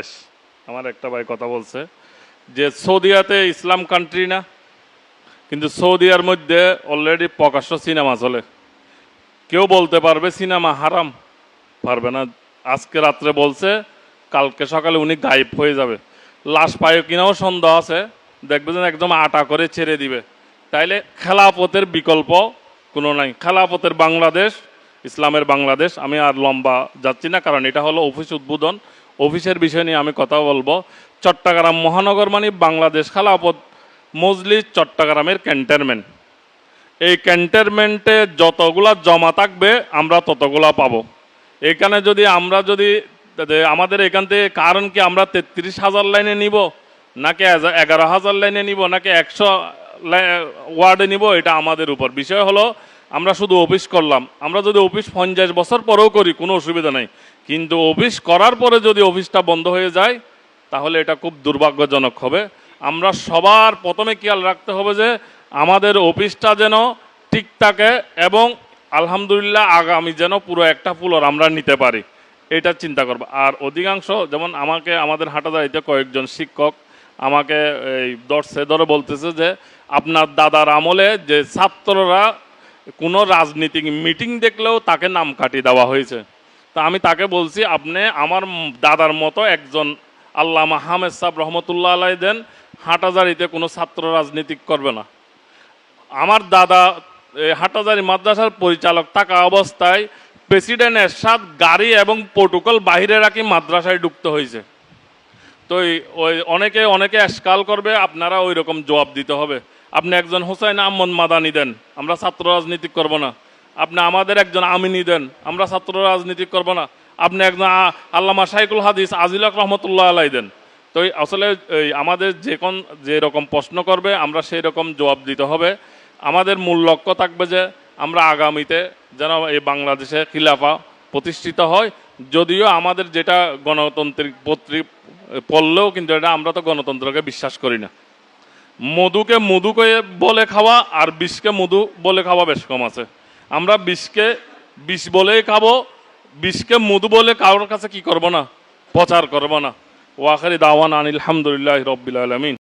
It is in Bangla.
দেশ আমার একটা ভাই কথা বলছে যে সৌদিয়াতে ইসলাম কান্ট্রি না, কিন্তু সৌদিয়ার মধ্যে অলরেডি প্রকাশ্য সিনেমা চলে। কেউ বলতে পারবে সিনেমা হারাম? পারবে না। আজকে রাত্রে বলছে, কালকে সকালে উনি গায়েব হয়ে যাবে। লাশ পায় কিনাও সন্দেহ আছে, দেখবে যেন একদম আটা করে ছেড়ে দিবে। তাইলে খেলাফতের বিকল্প কোনো নাই। খেলাফতের বাংলাদেশ, ইসলামের বাংলাদেশ। আমি আর লম্বা যাচ্ছি না, কারণ এটা হলো অফিস উদ্বোধন, অফিসের বিষয় নিয়ে আমি কথা বলবো। চট্টগ্রাম মহানগর মানে বাংলাদেশ খেলাফত মজলিস চট্টগ্রামের ক্যান্টনমেন্ট। এই ক্যান্টনমেন্টে যতগুলা জমা থাকবে আমরা ততগুলা পাবো। এখানে যদি আমরা আমাদের এখান থেকে, কারণ কি আমরা 33,000 লাইনে নিব, নাকি 11,000 লাইনে নিব, নাকি 100 ওয়ার্ডে নিব, এটা আমাদের উপর। বিষয় হলো আমরা শুধু অফিস করলাম। আমরা যদি অফিস 50 বছর পরেও করি কোনো অসুবিধা নেই, কিন্তু অফিস করার পরে যদি অফিসটা বন্ধ হয়ে যায় তাহলে এটা খুব দুর্ভাগ্যজনক হবে। আমরা সবার প্রথমে খেয়াল রাখতে হবে যে আমাদের অফিসটা যেন ঠিক থাকে, এবং আলহামদুলিল্লাহ আগামী যেন পুরো একটা ফ্লোর আমরা নিতে পারি, এটা চিন্তা করবো। আর অধিকাংশ, যেমন আমাদের হাটাজারিতে কয়েকজন শিক্ষক আমাকে এই ধরে বলতেছে যে আপনার দাদার আমলে যে ছাত্ররা কোনো রাজনীতিক মিটিং দেখলেও তাকে নাম কাটিয়ে দেওয়া হয়েছে। তা আমি তাকে বলছি, আপনি আমার দাদার মতো একজন আল্লামা হামেদ সাহেব রহমতুল্লাহ আলাই দেন, হাটাজারিতে কোনো ছাত্র রাজনীতি করবে না। আমার দাদা হাটাজারি মাদ্রাসার পরিচালক থাকা অবস্থায় প্রেসিডেন্ট এরশাদ গাড়ি এবং প্রোটোকল বাহিরে রাখি মাদ্রাসায় ঢুকতে হয়েছে। তো ওই অনেকে এসকাল করবে, আপনারা ওই রকম জবাব দিতে হবে। আপনি একজন হোসাইন আহমদ মাদানি দেন, আমরা ছাত্র রাজনীতি করব না। আপনি আমাদের একজন আমিনী দেন, আমরা ছাত্র রাজনীতি করব না। আপনি একজন আল্লামা শাইখুল হাদিস আজিল হক রহমতুল্লাহ আলাই দেন। তো আসলে আমাদের যেরকম প্রশ্ন করবে আমরা সেই রকম জবাব দিতে হবে। আমাদের মূল লক্ষ্য থাকবে যে আমরা আগামীতে যেন এই বাংলাদেশে খিলাফা প্রতিষ্ঠিত হয়। যদিও আমাদের যেটা গণতান্ত্রিক পড়লেও কিন্তু এটা আমরা তো গণতন্ত্রকে বিশ্বাস করি না। মধুকে মধুকে বলে খাওয়া আর বিষকে মধু বলে খাওয়া বেশ কম আছে। আমরা বিষকে বিষ বলেই খাবো, বিষকে মধু বলে কারোর কাছে কি করব না, প্রচার করব না। ওয়াখারি দাওয়ান আনিল হামদুলিল্লাহি রাব্বিল আলামিন।